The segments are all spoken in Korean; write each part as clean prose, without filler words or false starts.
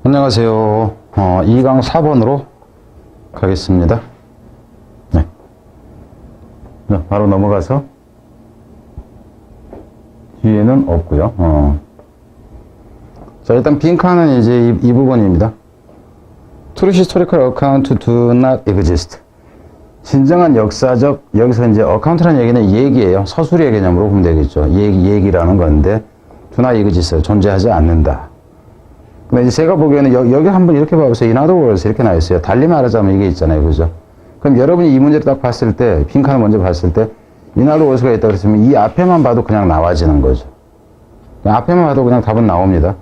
안녕하세요. 2강 4번으로 가겠습니다. 네. 바로 넘어가서 뒤에는 없고요. 자, 일단 빈칸은 이제 이 부분입니다. True historical account do not exist. 진정한 역사적, 여기서 이제 어카운트라는 얘기는 얘기예요. 서술의 개념으로 보면 되겠죠. 얘기라는 건데 do not exist, 존재하지 않는다. 근데 이제 제가 보기에는 여기 한번 이렇게 봐보세요. In other words 이렇게 나와 있어요. 달리 말하자면 이게 있잖아요. 그죠? 그럼 여러분이 이 문제를 딱 봤을 때, 빈칸을 먼저 봤을 때 in other words가 있다 그랬으면 이 앞에만 봐도 그냥 나와지는 거죠. 앞에만 봐도 그냥 답은 나옵니다.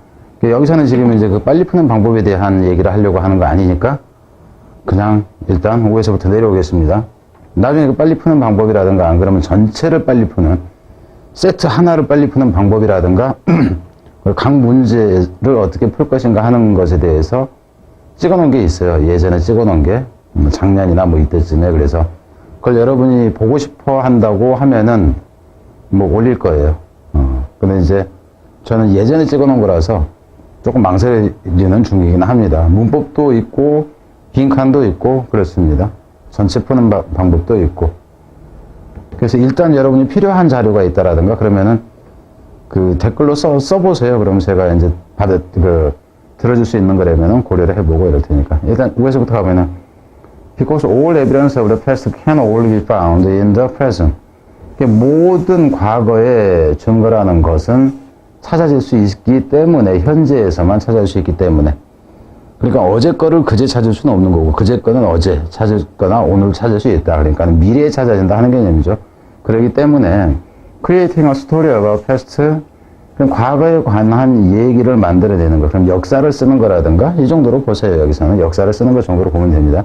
여기서는 지금 이제 그 빨리 푸는 방법에 대한 얘기를 하려고 하는 거 아니니까 그냥 일단 5에서부터 내려오겠습니다. 나중에 그 빨리 푸는 방법이라든가 안 그러면 전체를 빨리 푸는 세트 하나를 빨리 푸는 방법이라든가 각 문제를 어떻게 풀 것인가 하는 것에 대해서 찍어놓은 게 있어요. 예전에 찍어놓은 게 작년이나 뭐 이때쯤에. 그래서 그걸 여러분이 보고 싶어 한다고 하면은 뭐 올릴 거예요. 근데 이제 저는 예전에 찍어놓은 거라서 조금 망설이는 중이긴 합니다. 문법도 있고 빈칸도 있고 그렇습니다. 전체 푸는 방법도 있고. 그래서 일단 여러분이 필요한 자료가 있다라든가 그러면은 그 댓글로 써보세요. 그러면 제가 이제 들어줄 수 있는 거라면은 고려를 해보고 이럴 테니까. 일단 위에서부터 가면은 because all evidence of the past can only be found in the present. 모든 과거의 증거라는 것은 찾아질 수 있기 때문에, 현재에서만 찾아질 수 있기 때문에. 그러니까 어제 거를 그제 찾을 수는 없는 거고, 그제 거는 어제 찾을 거나 오늘 찾을 수 있다. 그러니까 미래에 찾아진다 하는 개념이죠. 그렇기 때문에 creating a story about past, 그럼 과거에 관한 얘기를 만들어내는 거. 그럼 역사를 쓰는 거라든가 이 정도로 보세요. 여기서는 역사를 쓰는 것 정도로 보면 됩니다.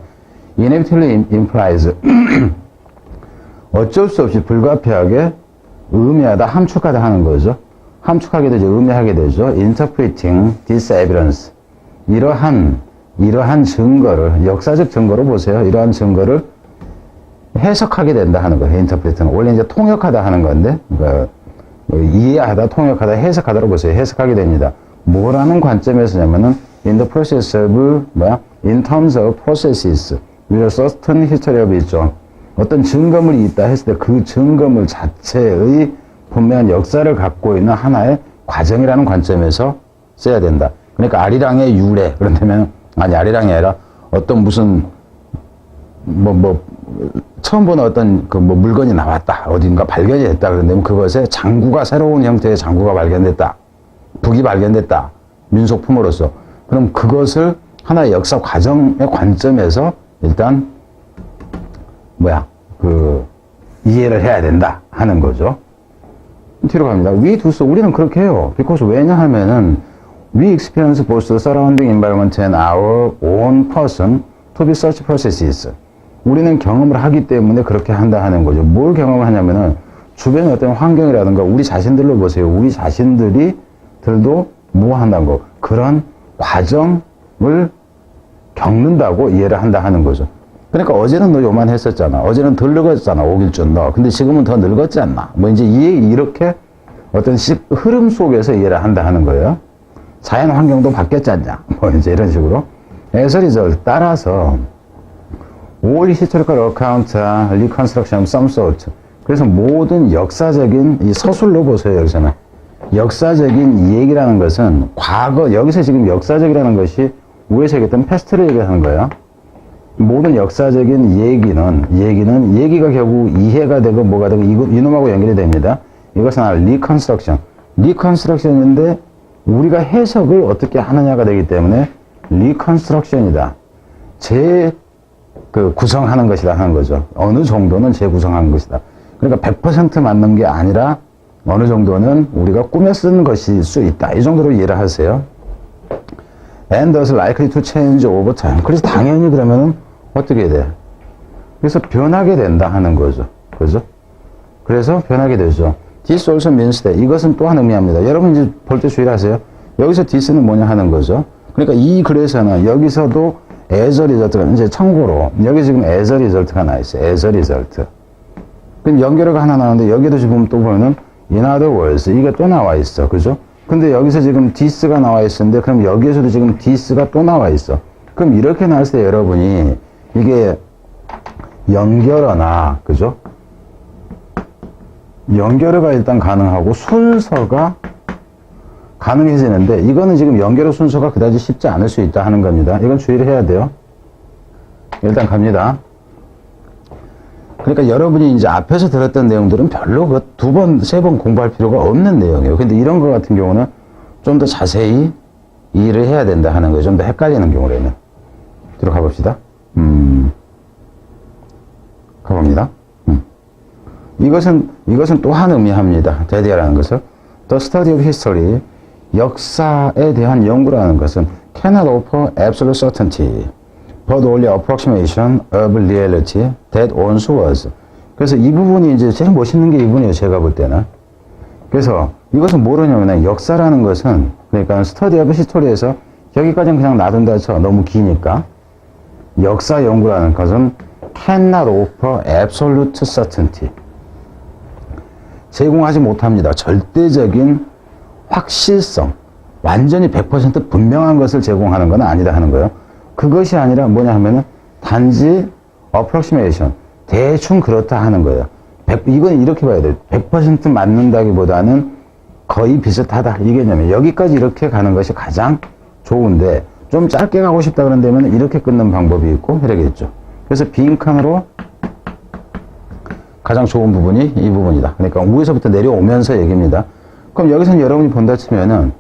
inevitably implies 어쩔 수 없이 불가피하게 의미하다, 함축하다 하는 거죠. 함축하게 되죠. 의미하게 되죠. interpreting this evidence. 이러한 증거를, 역사적 증거로 보세요. 이러한 증거를 해석하게 된다 하는 거예요. interpreting은. 원래 이제 통역하다 하는 건데, 그러니까 이해하다, 통역하다, 해석하다로 보세요. 해석하게 됩니다. 뭐라는 관점에서냐면은, in the process of, in terms of processes, with a certain history of it. 어떤 증거물이 있다 했을 때 그 증거물 자체의 분명한 역사를 갖고 있는 하나의 과정이라는 관점에서 써야 된다. 그러니까 아리랑의 유래. 그런다면, 아니, 아리랑이 아니라 어떤 무슨, 처음 보는 어떤 물건이 나왔다. 어딘가 발견이 됐다. 그런다면 그것에 장구가, 새로운 형태의 장구가 발견됐다. 북이 발견됐다. 민속품으로서. 그럼 그것을 하나의 역사 과정의 관점에서 일단, 이해를 해야 된다. 하는 거죠. 뒤로 갑니다. We do so. 우리는 그렇게 해요. because 왜냐하면은, we experience both the surrounding environment and our own person to be such processes. 우리는 경험을 하기 때문에 그렇게 한다 하는 거죠. 뭘 경험을 하냐면은 주변의 어떤 환경이라든가 우리 자신들로 보세요. 우리 자신들도 뭐 한다는 거. 그런 과정을 겪는다고 이해를 한다 하는 거죠. 그러니까 어제는 너 요만 했었잖아. 어제는 덜 늙었잖아. 5일쯤 너. 근데 지금은 더 늙었지 않나. 이제 이렇게 어떤 흐름 속에서 이해를 한다 하는 거예요. 자연 환경도 바뀌었지 않냐. 이제 이런 식으로. as a result, 따라서 all historical account reconstruction of some sort. 그래서 모든 역사적인 이 서술로 보세요. 여기서는 역사적인 얘기라는 것은 과거, 여기서 지금 역사적이라는 것이 위에서 얘기했던 패스트를 얘기하는 거예요. 모든 역사적인 얘기가 결국 이해가 되고 뭐가 되고 이놈하고 연결이 됩니다. 이것은 리컨스트럭션인데 우리가 해석을 어떻게 하느냐가 되기 때문에 리컨스트럭션이다. 구성하는 것이다 하는 거죠. 어느 정도는 재구성하는 것이다. 그러니까 100% 맞는 게 아니라 어느 정도는 우리가 꾸며 쓴 것일 수 있다. 이 정도로 이해를 하세요. And thus likely to change over time. 그래서 당연히 그러면은 어떻게 돼? 그래서 변하게 된다 하는 거죠. 그죠? 그래서 변하게 되죠. This also means that. 이것은 또한 의미합니다. 여러분 이제 볼 때 주의를 하세요. 여기서 this는 뭐냐 하는 거죠. 그러니까 이 글에서는 여기서도 as a result가, 이제 참고로 여기 지금 as a result가 나 있어요. as a result. 그럼 연결어가 하나 나오는데 여기도 지금 또 보면은 in other words 이게 또 나와 있어. 그죠? 근데 여기서 지금 this가 나와 있었는데, 그럼 여기에서도 지금 this가 또 나와 있어. 그럼 이렇게 나왔을 때 여러분이 이게 연결어나, 그죠? 연결어가 일단 가능하고 순서가 가능해지는데, 이거는 지금 연결어 순서가 그다지 쉽지 않을 수 있다 하는 겁니다. 이건 주의를 해야 돼요. 일단 갑니다. 그러니까 여러분이 이제 앞에서 들었던 내용들은 별로 그 두 번, 세 번 공부할 필요가 없는 내용이에요. 근데 이런 거 같은 경우는 좀 더 자세히 이해를 해야 된다 하는 거예요. 좀 더 헷갈리는 경우라면. 뒤로 가봅시다. 가봅니다. 이것은 또한 의미합니다. 대대라는 것은 The study of history, 역사에 대한 연구라는 것은 cannot offer absolute certainty, but only approximation of reality that once was. 그래서 이 부분이 이제 제일 멋있는 게 이 부분이에요. 제가 볼 때는. 그래서 이것은 뭐냐면 역사라는 것은, 그러니까 study of history에서 여기까지는 그냥 놔둔다 쳐. 너무 기니까. 역사 연구라는 것은 cannot offer absolute certainty. 제공하지 못합니다. 절대적인 확실성, 완전히 100% 분명한 것을 제공하는 건 아니다 하는 거예요. 그것이 아니라 뭐냐 하면은 단지 approximation, 대충 그렇다 하는 거예요. 이건 이렇게 봐야 돼요. 100% 맞는다기보다는 거의 비슷하다. 이 개념이에요. 여기까지 이렇게 가는 것이 가장 좋은데, 좀 짧게 가고 싶다 그런다면 이렇게 끊는 방법이 있고 이러겠죠. 그래서 빈칸으로 가장 좋은 부분이 이 부분이다. 그러니까 위에서부터 내려오면서 얘기입니다. 그럼 여기서는 여러분이 본다 치면은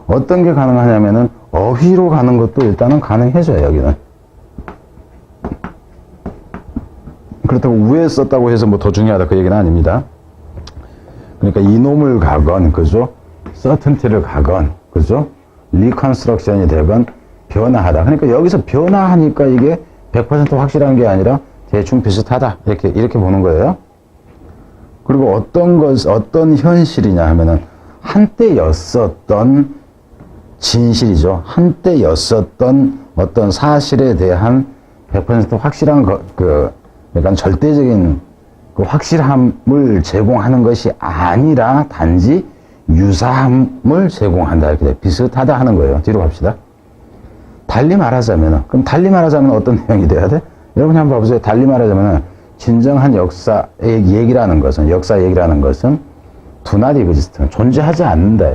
어떤 게 가능하냐면은 어휘로 가는 것도 일단은 가능해져요. 여기는. 그렇다고 위에 썼다고 해서 뭐 더 중요하다 그 얘기는 아닙니다. 그러니까 이놈을 가건, 그죠? certainty를 가건, 그죠? 리컨스트럭션이 되건 변화하다. 그러니까 여기서 변화하니까 이게 100% 확실한 게 아니라 대충 비슷하다. 이렇게 보는 거예요. 그리고 어떤 현실이냐 하면은 한때였었던 진실이죠. 한때였었던 어떤 사실에 대한 100% 확실한 약간 절대적인 그 확실함을 제공하는 것이 아니라 단지 유사함을 제공한다. 이렇게 돼. 비슷하다 하는 거예요. 뒤로 갑시다. 달리 말하자면, 그럼 달리 말하자면 어떤 내용이 돼야 돼? 여러분이 한번 봐보세요. 달리 말하자면 진정한 역사 얘기라는 것은 do not exist, 존재하지 않는다.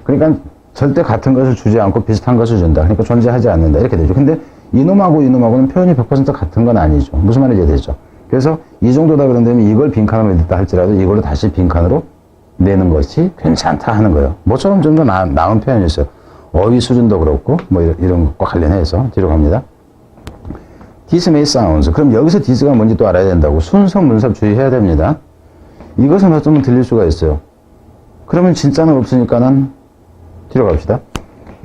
그러니까 절대 같은 것을 주지 않고 비슷한 것을 준다. 그러니까 존재하지 않는다. 이렇게 되죠. 근데 이놈하고는 표현이 100% 같은 건 아니죠. 무슨 말인지 이해되죠? 그래서 이 정도다 그런다면 이걸 빈칸으로 냈다 할지라도 이걸로 다시 빈칸으로 내는 것이 괜찮다 하는 거예요. 뭐처럼 좀 더 나은 표현이 있어요. 어휘 수준도 그렇고 뭐 이런 것과 관련해서 뒤로 갑니다. This may sounds. 그럼 여기서 this가 뭔지 또 알아야 된다고. 순서 문서 주의해야 됩니다. 이것은 어쩌면 들릴 수가 있어요. 그러면 진짜는 없으니까는 뒤로 갑시다.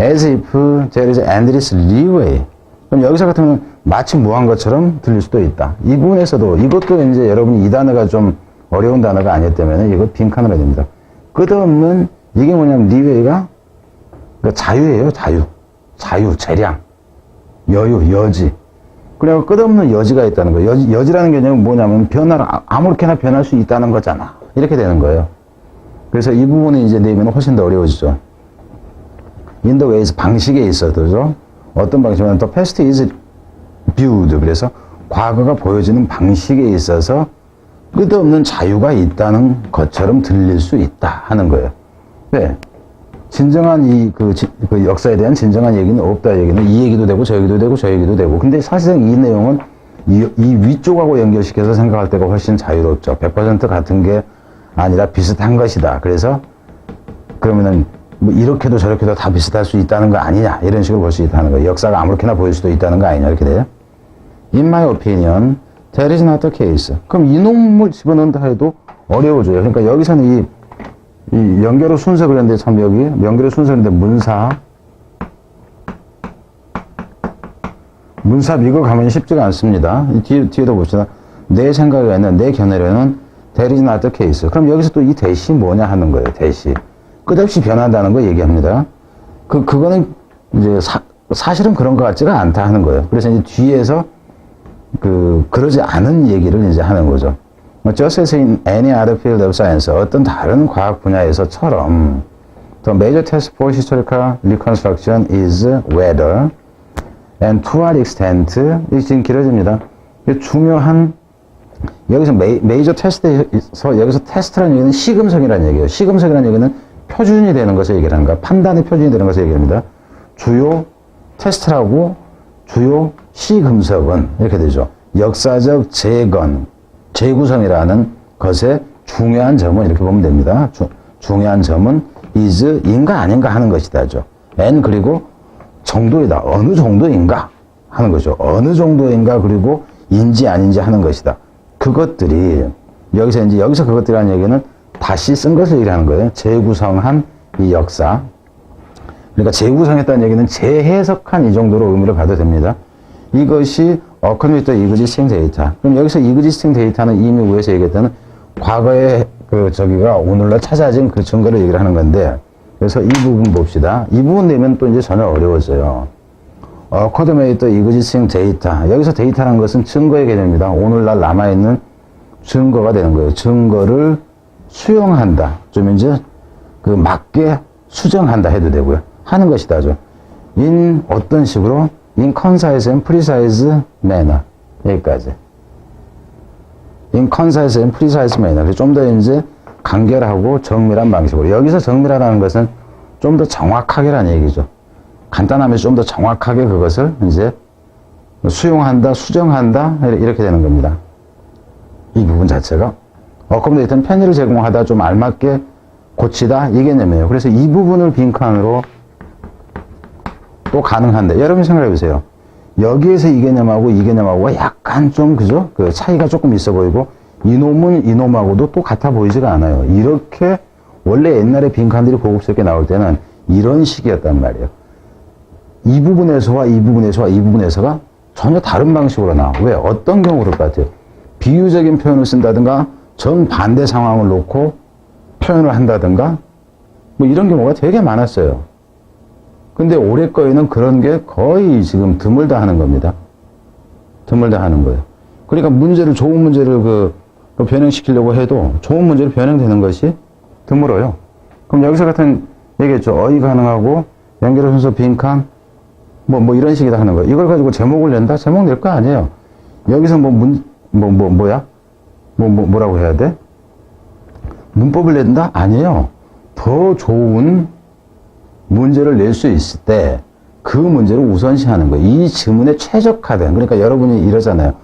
As if there is endless leeway. 그럼 여기서 같으면 마치 무한 것처럼 들릴 수도 있다. 이 부분에서도 이것도 이제 여러분이 이 단어가 좀 어려운 단어가 아니기 때문에 이거 빈칸으로 해야 됩니다. 끝없는 이게 뭐냐면 leeway가 그러니까 자유예요. 자유, 재량, 여유, 여지. 그리고 끝없는 여지가 있다는 거예요. 여지라는 개념은 뭐냐면 아무렇게나 변할 수 있다는 거잖아. 이렇게 되는 거예요. 그래서 이 부분이 이제 내면 훨씬 더 어려워지죠. In the ways, 방식에 있어도죠. 어떤 방식이면 the past is viewed. 그래서 과거가 보여지는 방식에 있어서 끝없는 자유가 있다는 것처럼 들릴 수 있다 하는 거예요. 네. 진정한 그 역사에 대한 진정한 얘기는 없다 얘기는 이 얘기도 되고 저 얘기도 되고 저 얘기도 되고. 근데 사실상 이 내용은 이 위쪽하고 연결시켜서 생각할 때가 훨씬 자유롭죠. 100% 같은 게 아니라 비슷한 것이다. 그래서 그러면은 뭐 이렇게도 저렇게도 다 비슷할 수 있다는 거 아니냐 이런 식으로 볼 수 있다는 거예요. 역사가 아무렇게나 보일 수도 있다는 거 아니냐 이렇게 돼요. In my opinion, that is not the case. 그럼 이놈을 집어넣는다 해도 어려워져요. 그러니까 여기서는 이 연결어 순서 그랬는데 참 여기 연결어 순서인데 문삽 이거 가면 쉽지가 않습니다. 뒤에도 봅시다. 내 생각에는 내 견해로는 that is not the case. 그럼 여기서 또 이 대시 뭐냐 하는 거예요. 대시 끝없이 변한다는 거 얘기합니다. 그거는 이제 사실은 그런 것 같지가 않다 하는 거예요. 그래서 이제 뒤에서 그러지 않은 얘기를 이제 하는 거죠. Just as in any other field of science, 어떤 다른 과학 분야에서처럼 The major test for historical reconstruction is whether and to what extent. 이게 지금 길어집니다. 중요한 여기서 메이저 테스트에서 여기서 테스트라는 얘기는 시금석이라는 얘기예요. 시금석이라는 얘기는 표준이 되는 것을 얘기하는 거야. 판단의 표준이 되는 것을 얘기합니다. 주요 테스트라고 주요 시금석은 이렇게 되죠. 역사적 재구성이라는 것의 중요한 점은 이렇게 보면 됩니다. 중요한 점은 is 인가 아닌가 하는 것이다죠. and 그리고 정도이다. 어느 정도인가 하는 거죠. 어느 정도인가 그리고 인지 아닌지 하는 것이다. 그것들이 여기서 그것들이라는 얘기는 다시 쓴 것을 얘기하는 거예요. 재구성한 이 역사. 그러니까 재구성했다는 얘기는 재해석한 이 정도로 의미를 봐도 됩니다. 이것이 according to existing data. 그럼 여기서 existing data는 이미 위에서 얘기했다는 과거에 저기가 오늘날 찾아진 그 증거를 얘기를 하는 건데, 그래서 이 부분 봅시다. 이 부분 내면 또 이제 전혀 어려워져요. according to existing data. 여기서 데이터라는 것은 증거의 개념입니다. 오늘날 남아있는 증거가 되는 거예요. 증거를 수용한다. 좀 이제 맞게 수정한다 해도 되고요. 하는 것이다죠. in 어떤 식으로? in concise and precise manner. 여기까지. in concise and precise manner. 좀 더 이제 간결하고 정밀한 방식으로. 여기서 정밀하다는 것은 좀 더 정확하게라는 얘기죠. 간단하면서 좀 더 정확하게 그것을 이제 수용한다, 수정한다, 이렇게 되는 겁니다. 이 부분 자체가. 어컴데이터는 편의를 제공하다, 좀 알맞게 고치다, 이 개념이에요. 그래서 이 부분을 빈칸으로 또 가능한데, 여러분 생각해 보세요. 여기에서 이 개념하고 이 개념하고가 약간 좀, 그죠? 그 차이가 조금 있어 보이고, 이놈은 이놈하고도 또 같아 보이지가 않아요. 이렇게, 원래 옛날에 빈칸들이 고급스럽게 나올 때는 이런 식이었단 말이에요. 이 부분에서와 이 부분에서와 이 부분에서가 전혀 다른 방식으로 나와. 왜? 어떤 경우 그럴 것 같아요? 비유적인 표현을 쓴다든가, 정반대 상황을 놓고 표현을 한다든가, 뭐 이런 경우가 되게 많았어요. 근데 올해 거에는 그런 게 거의 지금 드물다 하는 겁니다. 드물다 하는 거예요. 그러니까 좋은 문제를 변형시키려고 해도 좋은 문제로 변형되는 것이 드물어요. 그럼 여기서 같은 얘기했죠. 어휘 가능하고, 연결 순서 빈칸, 뭐 이런 식이다 하는 거예요. 이걸 가지고 제목을 낸다? 제목 낼 거 아니에요. 여기서 뭐라고 해야 돼? 문법을 낸다? 아니에요. 더 좋은 문제를 낼 수 있을 때 그 문제를 우선시하는 거예요. 이 지문에 최적화된. 그러니까 여러분이 이러잖아요.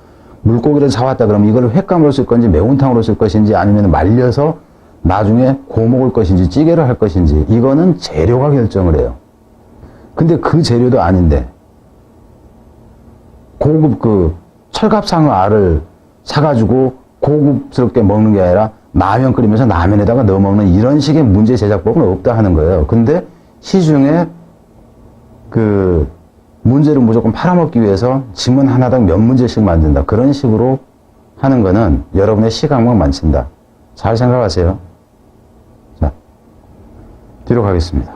물고기를 잡았다 그러면 이걸 횟감으로 쓸 건지 매운탕으로 쓸 것인지 아니면 말려서 나중에 구워 먹을 것인지 찌개를 할 것인지 이거는 재료가 결정을 해요. 근데 그 재료도 아닌데 고급 철갑상어 알을 사가지고 고급스럽게 먹는 게 아니라 라면 끓이면서 라면에다가 넣어 먹는 이런 식의 문제 제작법은 없다 하는 거예요. 근데 시중에 문제를 무조건 팔아먹기 위해서 지문 하나당 몇 문제씩 만든다. 그런 식으로 하는 거는 여러분의 시간만 만친다. 잘 생각하세요. 자, 뒤로 가겠습니다.